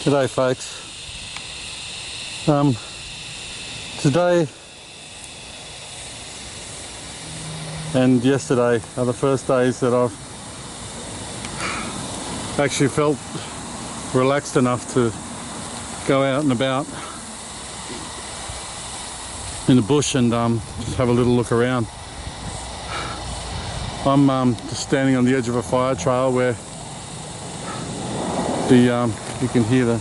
G'day folks. Today and yesterday are the first days that I've actually felt relaxed enough to go out and about in the bush and just have a little look around. I'm just standing on the edge of a fire trail where you can hear the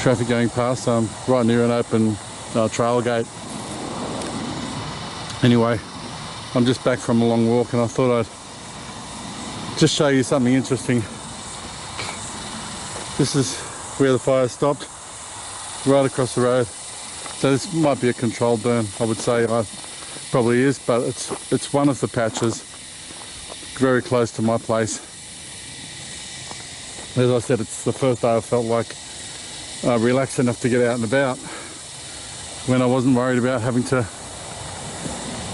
traffic going past. I'm right near an open trail gate. Anyway, I'm just back from a long walk and I thought I'd just show you something interesting. This is where the fire stopped, right across the road. So this might be a controlled burn, I would say. Probably is, but it's one of the patches very close to my place. As I said, it's the first day I felt like relaxed enough to get out and about when I wasn't worried about having to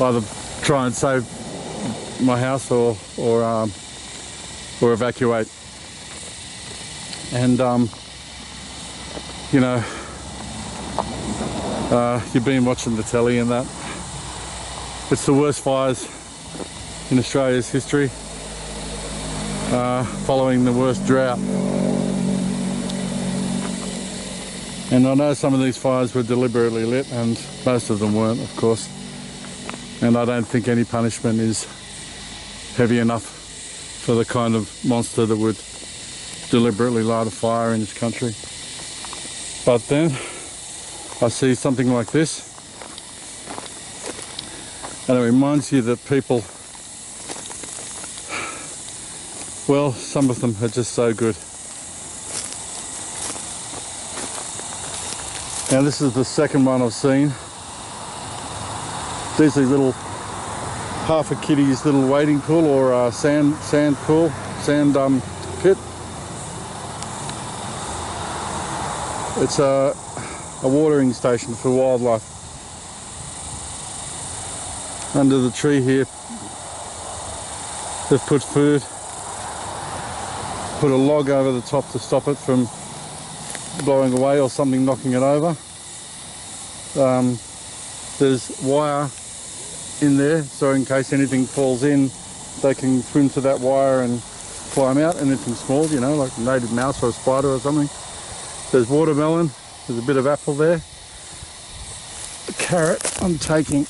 either try and save my house or evacuate. And you know, you've been watching the telly and that. It's the worst fires in Australia's history, following the worst drought. And I know some of these fires were deliberately lit, and most of them weren't, of course. And I don't think any punishment is heavy enough for the kind of monster that would deliberately light a fire in this country. But then I see something like this, and it reminds you that people, well, some of them are just so good. Now this is the second one I've seen. These are little half a kiddie's little wading pool or sand pool, sand pit. It's a watering station for wildlife. Under the tree here, they've put food, put a log over the top to stop it from blowing away or something knocking it over. There's wire in there, so in case anything falls in, they can swim to that wire and climb out. Anything small, you know, like a native mouse or a spider or something. There's watermelon, there's a bit of apple there. A carrot I'm taking.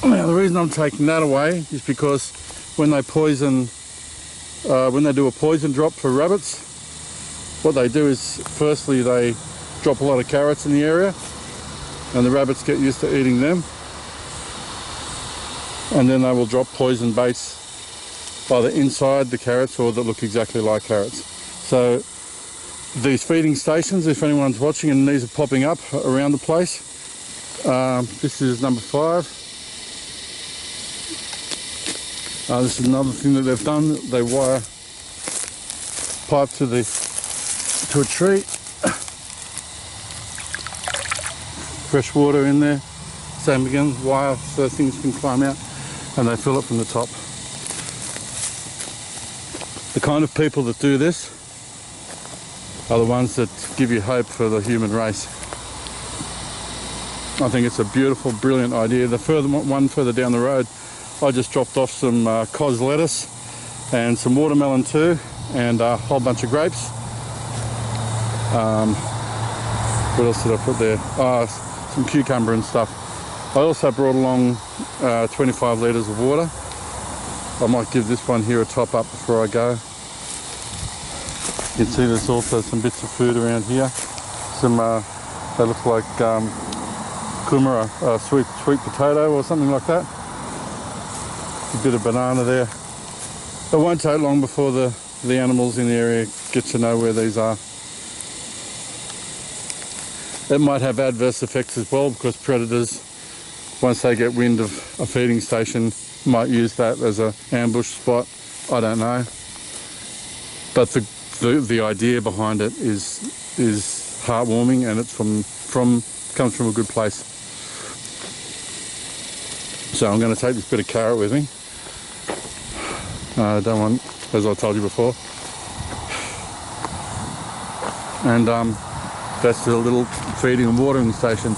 Now the reason I'm taking that away is because when they poison, when they do a poison drop for rabbits, what they do is firstly they drop a lot of carrots in the area and the rabbits get used to eating them, and then they will drop poison baits either inside the carrots or that look exactly like carrots. So these feeding stations, if anyone's watching, and these are popping up around the place. This is number 5. This is another thing that they've done. They wire pipe to a tree. Fresh water in there. Same again, wire so things can climb out, and they fill it from the top. The kind of people that do this are the ones that give you hope for the human race. I think it's a beautiful, brilliant idea. The one further down the road, I just dropped off some cos lettuce and some watermelon too, and a whole bunch of grapes. What else did I put there? Some cucumber and stuff. I also brought along 25 litres of water. I might give this one here a top up before I go. You can see there's also some bits of food around here. Some, they look like kumara, sweet potato or something like that. A bit of banana there. It won't take long before the animals in the area get to know where these are. It might have adverse effects as well, because predators, once they get wind of a feeding station, might use that as an ambush spot. I don't know. But the idea behind it is heartwarming, and it's comes from a good place. So I'm going to take this bit of carrot with me. I don't want, as I told you before, and that's the little feeding and watering station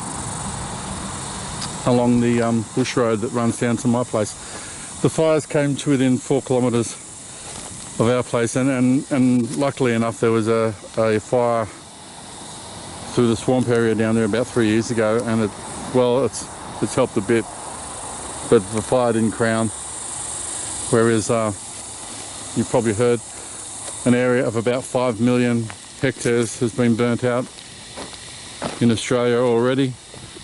along the bush road that runs down to my place. The fires came to within 4 kilometres of our place, and luckily enough there was a fire through the swamp area down there about 3 years ago, and it's helped a bit, but the fire didn't crown. Whereas you've probably heard an area of about 5 million hectares has been burnt out in Australia already.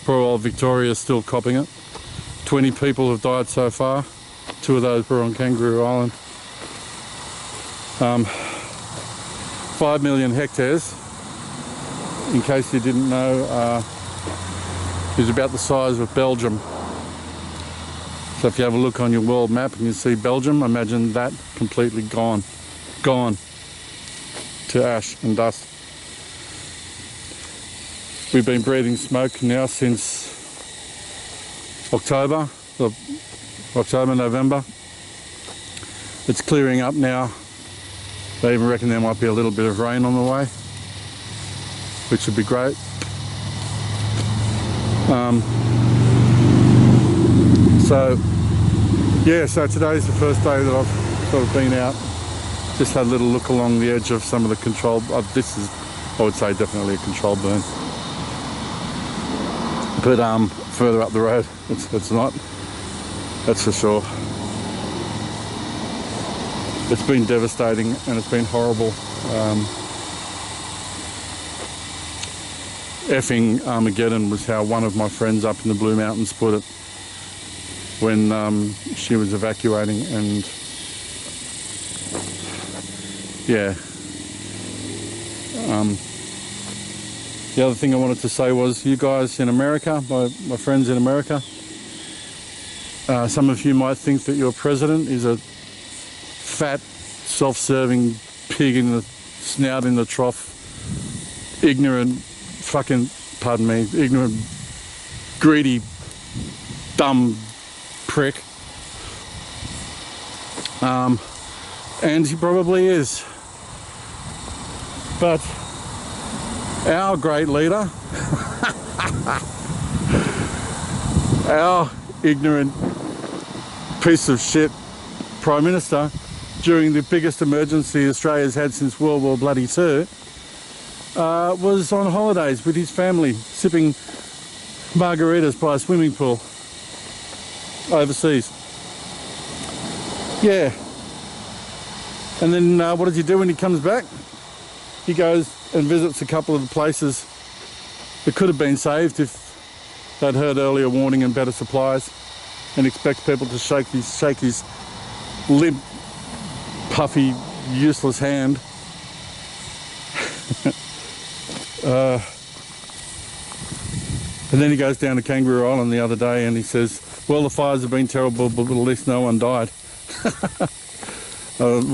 Poor old Victoria is still copping it. 20 people have died so far. 2 of those were on Kangaroo Island. 5 million hectares, in case you didn't know, is about the size of Belgium. So if you have a look on your world map and you see Belgium, imagine that completely gone to ash and dust. We've been breathing smoke now since October, November. It's clearing up now. They even reckon there might be a little bit of rain on the way, which would be great. So today's the first day that I've sort of been out. Just had a little look along the edge of some of the controlled. This is, I would say, definitely a controlled burn. But further up the road, it's not. That's for sure. It's been devastating and it's been horrible. Effing Armageddon was how one of my friends up in the Blue Mountains put it when she was evacuating, and yeah. The other thing I wanted to say was, you guys in America, my friends in America, some of you might think that your president is a fat, self-serving pig in the snout in the trough, ignorant, ignorant, greedy, dumb prick. And he probably is. But our great leader, our ignorant piece of shit Prime Minister, during the biggest emergency Australia's had since World War II, was on holidays with his family, sipping margaritas by a swimming pool overseas. Yeah. And then what does he do when he comes back? He goes and visits a couple of the places that could have been saved if they'd heard earlier warning and better supplies, and expects people to shake his limp, puffy, useless hand. And then he goes down to Kangaroo Island the other day and he says, well, the fires have been terrible, but at least no one died.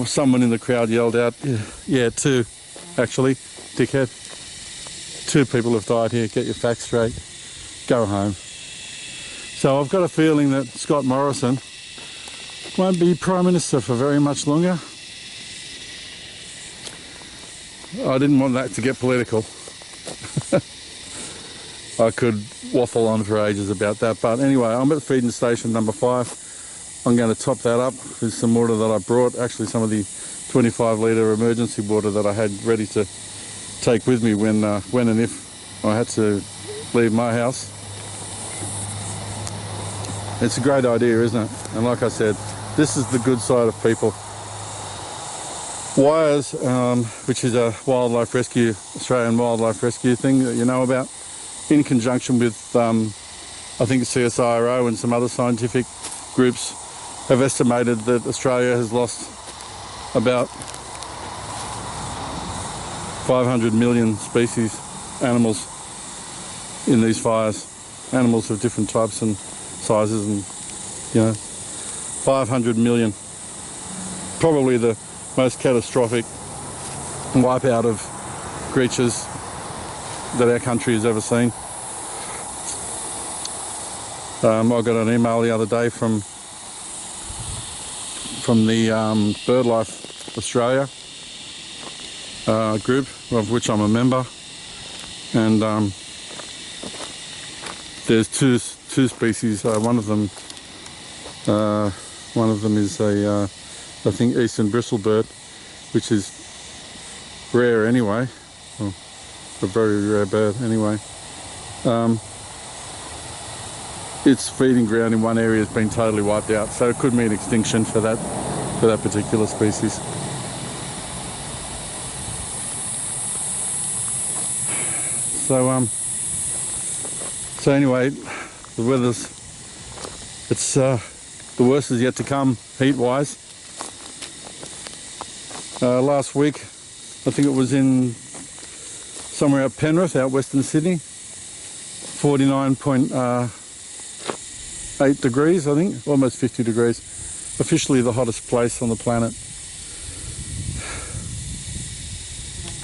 Someone in the crowd yelled out, yeah, 2, actually, dickhead. 2 people have died here, get your facts straight. Go home. So I've got a feeling that Scott Morrison won't be Prime Minister for very much longer. I didn't want that to get political. I could waffle on for ages about that, but anyway, I'm at feeding station number 5. I'm going to top that up with some water that I brought, actually some of the 25 litre emergency water that I had ready to take with me when and if I had to leave my house. It's a great idea, isn't it? And like I said, this is the good side of people. Wires, which is a wildlife rescue, Australian wildlife rescue thing that you know about, in conjunction with I think CSIRO and some other scientific groups, have estimated that Australia has lost about 500 million species, animals, in these fires. Animals of different types and sizes, and 500 million. Probably the most catastrophic wipeout of creatures that our country has ever seen. I got an email the other day from the BirdLife Australia, group of which I'm a member, and there's two species. One of them is a I think eastern bristlebird, which is rare anyway, well, a very rare bird anyway. Its feeding ground in one area has been totally wiped out, so it could mean extinction for that particular species. So anyway, the weather's the worst is yet to come heat-wise. Last week, I think it was in somewhere out Penrith, out Western Sydney, 49.8 degrees, I think, almost 50 degrees. Officially the hottest place on the planet.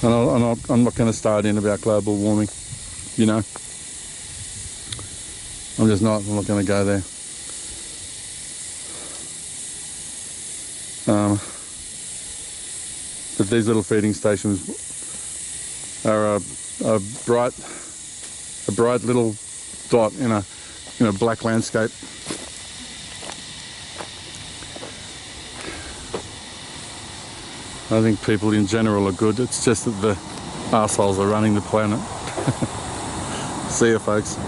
And I'm not going to start in about global warming, you know. I'm not going to go there. But these little feeding stations are a bright little dot in a black landscape. I think people in general are good. It's just that the arseholes are running the planet. See you, folks.